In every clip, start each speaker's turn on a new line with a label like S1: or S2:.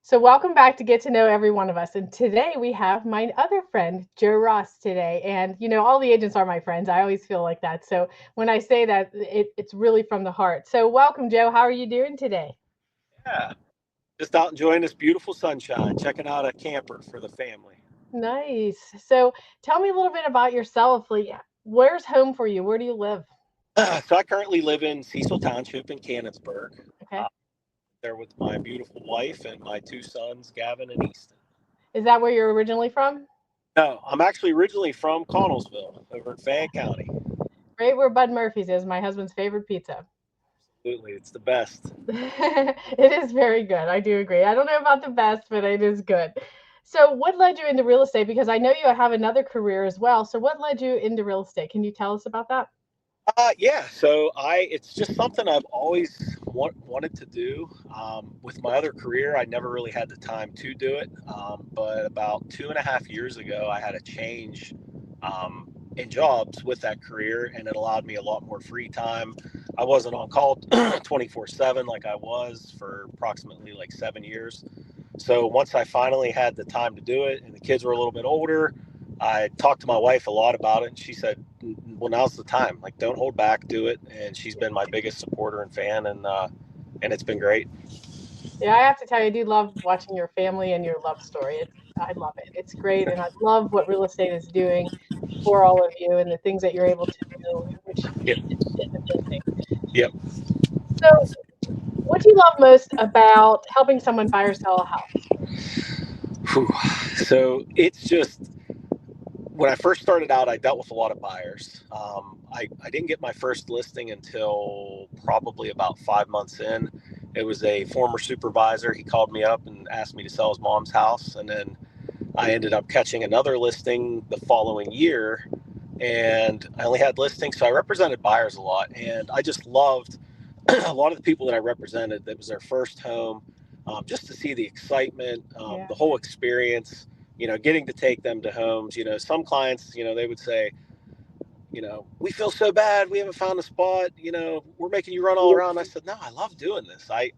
S1: So welcome back to Get to Know Every One of Us. And today we have my other friend, Joe Ross, today. And all the agents are my friends. I always feel like that. So when I say that, it's really from the heart. So welcome, Joe. How are you doing today?
S2: Yeah, just out enjoying this beautiful sunshine, checking out a camper for the family.
S1: Nice. So tell me a little bit about yourself. Like, where's home for you? Where do you live?
S2: So I currently live in Cecil Township in Cannonsburg.
S1: Okay.
S2: Uh, there with my beautiful wife and my two sons, Gavin and Easton.
S1: Is that where you're originally from?
S2: No, I'm actually originally from Connellsville over in Fayette County.
S1: Right where Bud Murphy's is, my husband's favorite pizza.
S2: Absolutely, it's the best.
S1: It is very good. I do agree. I don't know about the best, but it is good. So, what led you into real estate? Because I know you have another career as well. So, what led you into real estate? Can you tell us about that?
S2: Yeah, so it's just something I've always wanted to do. With my other career, I never really had the time to do it. But about 2.5 years ago, I had a change in jobs with that career, and it allowed me a lot more free time. I wasn't on call 24/7 like I was for approximately like 7 years. So once I finally had the time to do it, and the kids were a little bit older, I talked to my wife a lot about it, and she said, "Well, now's the time. Like, don't hold back, do it." And she's been my biggest supporter and fan, and it's been great.
S1: Yeah, I have to tell you, I do love watching your family and your love story. I love it. It's great, and I love what real estate is doing for all of you and the things that you're able to do, which
S2: Yep.
S1: is amazing.
S2: Yep.
S1: So, what do you love most about helping someone buy or sell a house?
S2: Whew. So it's just when I first started out, I dealt with a lot of buyers. I didn't get my first listing until probably about 5 months in. It was a former supervisor. He called me up and asked me to sell his mom's house. And then I ended up catching another listing the following year. And I only had listings. So I represented buyers a lot. And I just loved a lot of the people that I represented. That was their first home. Just to see the excitement,
S1: Yeah.
S2: the whole experience, getting to take them to homes. Some clients, they would say, we feel so bad. We haven't found a spot. We're making you run all around. I said, no, I love doing this. I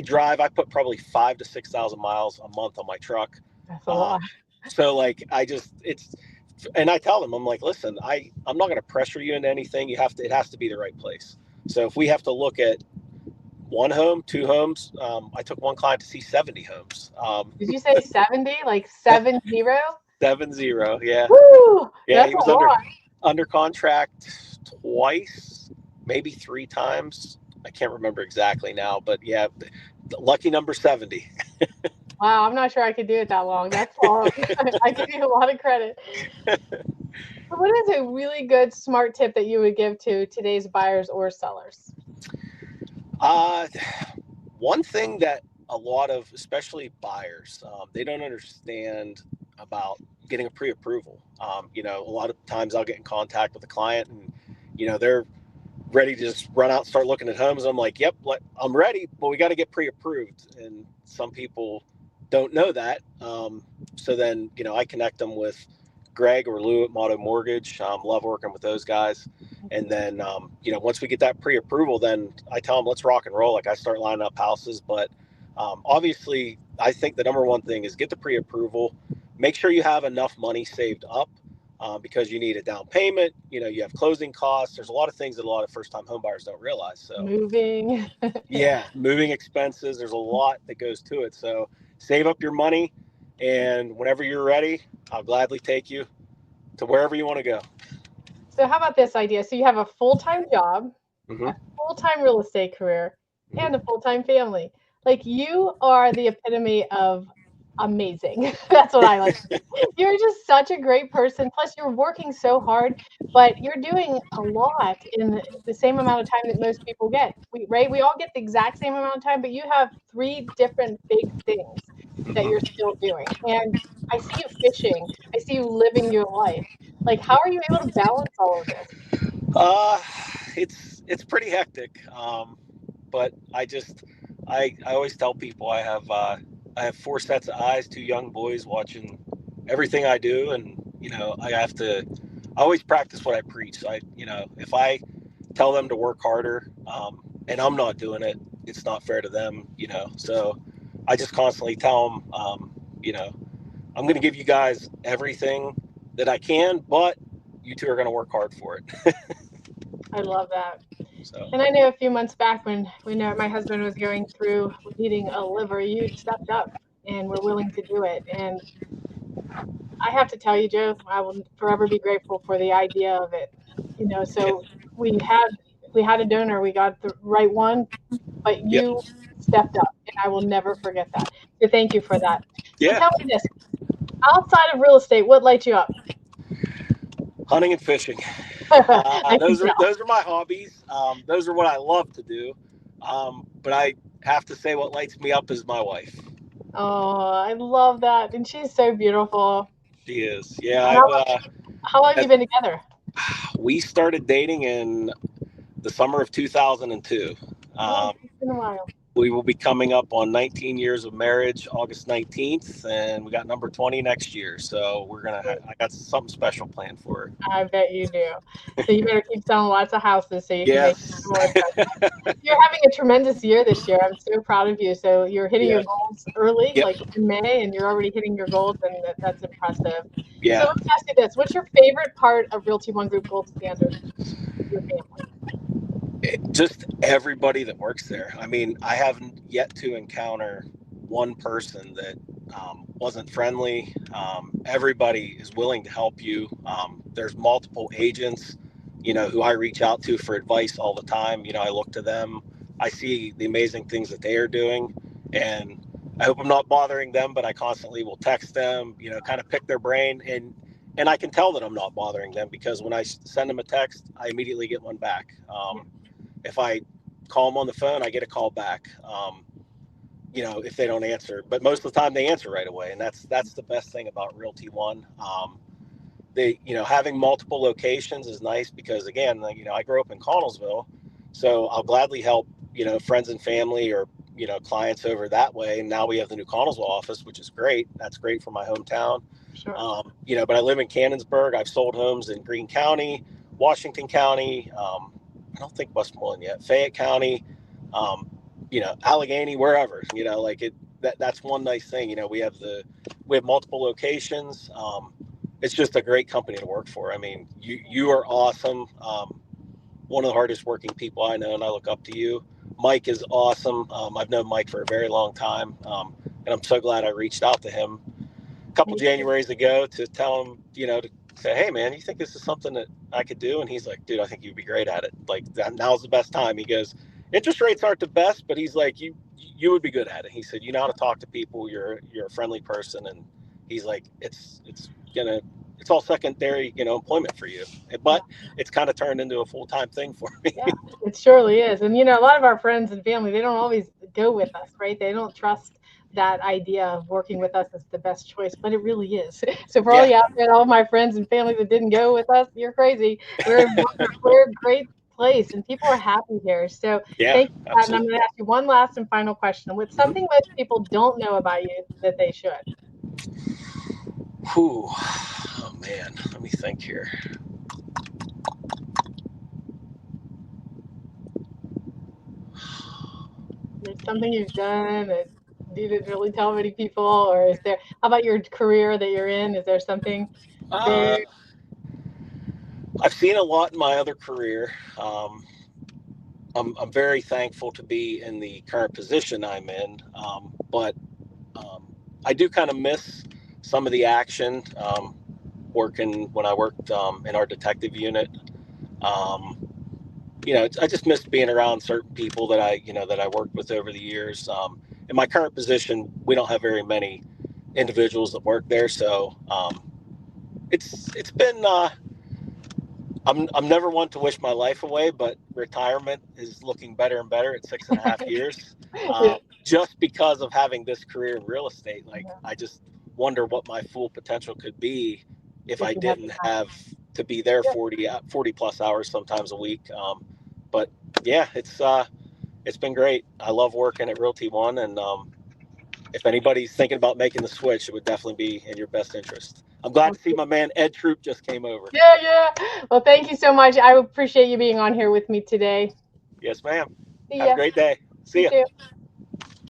S2: drive. I put probably 5 to 6 thousand miles a month on my truck.
S1: That's a
S2: Um,
S1: lot.
S2: so like, and I tell them, I'm like, listen, I'm not going to pressure you into anything. It has to be the right place. So if we have to look at one home, two homes, I took one client to see 70 homes.
S1: Did you say 70? Like 70?
S2: 7-0. Yeah.
S1: Woo!
S2: Yeah.
S1: That's
S2: He
S1: a
S2: was
S1: lot.
S2: under contract twice, maybe three times. I can't remember exactly now, but yeah, the lucky number 70.
S1: Wow, I'm not sure I could do it that long. That's long. I give you a lot of credit. So what is a really good smart tip that you would give to today's buyers or sellers?
S2: Uh, One thing that a lot of, especially buyers, they don't understand about getting a pre-approval. A lot of times I'll get in contact with a client, and they're ready to just run out and start looking at homes. I'm like, yep, I'm ready, but we got to get pre-approved. And some people don't know that. So then, I connect them with Greg or Lou at Motto Mortgage. Love working with those guys. And then, once we get that pre-approval, then I tell them, let's rock and roll. Like, I start lining up houses. But obviously, I think the number one thing is get the pre-approval. Make sure you have enough money saved up, because you need a down payment. You have closing costs. There's a lot of things that a lot of first-time home buyers don't realize. So,
S1: Moving. Yeah.
S2: yeah, moving expenses. There's a lot that goes to it. So, save up your money, and whenever you're ready, I'll gladly take you to wherever you want to go.
S1: So how about this idea? So you have a full-time job, a
S2: Hmm.
S1: full-time real estate career, and a
S2: Hmm.
S1: full-time family. Like you are the epitome of amazing. That's what I like to say. You're just such a great person. Plus, you're working so hard, but you're doing a lot in the same amount of time that most people get. Right? We all get the exact same amount of time, but you have three different big things that you're
S2: Hmm.
S1: still doing. And I see you fishing. I see you living your life. Like, how are you able to balance all of this?
S2: Uh, it's pretty hectic. But I always tell people I have four sets of eyes, two young boys watching everything I do, and I have to. I always practice what I preach. So if I tell them to work harder, and I'm not doing it, it's not fair to them. So I just constantly tell them, you know, I'm going to give you guys everything that I can, but you two are going to work hard for it.
S1: I love that.
S2: So,
S1: And I know a few months back when my husband was going through needing a liver, you stepped up and were willing to do it. And I have to tell you, Joe, I will forever be grateful for the idea of it. You know,
S2: yeah,
S1: so we had we had a donor, we got the right one, but
S2: yeah,
S1: you stepped up, and I will never forget that. So thank you for that. So
S2: yeah.
S1: tell me this: outside of real estate, what lights you up?
S2: Hunting and fishing.
S1: I can tell.
S2: Those are my hobbies. Those are what I love to do. But I have to say, what lights me up is my wife.
S1: Oh, I love that, and she's so beautiful.
S2: She is. Yeah,
S1: How how long have you
S2: I've
S1: been together?
S2: we started dating in the summer of 2002.
S1: Oh,
S2: Um,
S1: it's been a while.
S2: we will be coming up on 19 years of marriage, August 19th, and we got number 20 next year. So I got something special planned for her.
S1: I bet you do. So you better keep selling lots of houses so you can make it
S2: Yes.
S1: more special. You're having a tremendous year this year. I'm so proud of you. So you're hitting
S2: Yeah.
S1: your goals early,
S2: Yep.
S1: like in May, and you're already hitting your goals, and that's impressive. So
S2: Yeah.
S1: let me ask you this: what's your favorite part of Realty One Group Gold Standard? Your family.
S2: Just everybody that works there. I mean, I haven't yet to encounter one person that wasn't friendly. Everybody is willing to help you. There's multiple agents, who I reach out to for advice all the time. I look to them. I see the amazing things that they are doing, and I hope I'm not bothering them, but I constantly will text them, kind of pick their brain, and I can tell that I'm not bothering them because when I send them a text, I immediately get one back.
S1: Yeah,
S2: If I call them on the phone, I get a call back. If they don't answer, but most of the time they answer right away, and that's the best thing about Realty One. Having multiple locations is nice because again, I grew up in Connellsville, so I'll gladly help friends and family or clients over that way. And now we have the new Connellsville office, which is great. That's great for my hometown.
S1: sure.
S2: But I live in Cannonsburg. I've sold homes in Greene County, Washington County. I don't think Westmoreland yet. Fayette County, Allegheny, wherever. Like it. That's one nice thing. We have multiple locations. It's just a great company to work for. I mean, you are awesome. One of the hardest working people I know, and I look up to you. Mike is awesome. I've known Mike for a very long time, and I'm so glad I reached out to him a couple
S1: Me too.
S2: Januaries ago to tell him, to say, hey man, you think this is something that I could do? And he's like, dude, I think you'd be great at it. Like now's the best time. He goes, interest rates aren't the best, but he's like, you would be good at it. He said, you know how to talk to people. You're a friendly person, and he's like, it's all secondary, employment for you.
S1: Yeah.
S2: But it's kind of turned into a full time thing for me.
S1: Yeah, it surely is. And a lot of our friends and family, they don't always go with us, right? They don't trust that idea of working with us as the best choice, but it really is. So for all
S2: Yeah,
S1: you out there, all my friends and family that didn't go with us, you're crazy. We're a great place and people are happy here. So
S2: yeah,
S1: thank you for that. And I'm
S2: absolutely.
S1: going to ask you one last and final question. What's something
S2: Mm-hmm.
S1: most people don't know about you that they should?
S2: Whew. Oh man, let me think here.
S1: There's something you've done that you didn't really tell many people, or is there, how about your career that you're in? Is there something
S2: Uh,
S1: big?
S2: I've seen a lot in my other career. I'm very thankful to be in the current position I'm in, but I do kind of miss some of the action. Working when I worked in our detective unit, um, I just miss being around certain people that I worked with over the years. In my current position, we don't have very many individuals that work there, so it's been. I'm never one to wish my life away, but retirement is looking better and better at 6.5 years. Just because of having this career in real estate, like I just wonder what my full potential could be if
S1: If
S2: I
S1: you have
S2: didn't
S1: the time.
S2: have to be there
S1: Yeah,
S2: 40 plus hours sometimes a week. But yeah, it's been great. I love working at Realty One, and if anybody's thinking about making the switch, it would definitely be in your best interest. I'm glad
S1: well,
S2: to see my man Ed Troop just came over.
S1: yeah, yeah. Well, thank you so much. I appreciate you being on here with me today.
S2: Yes, ma'am.
S1: See
S2: Have a
S1: ya.
S2: great day. See
S1: You
S2: ya.
S1: too.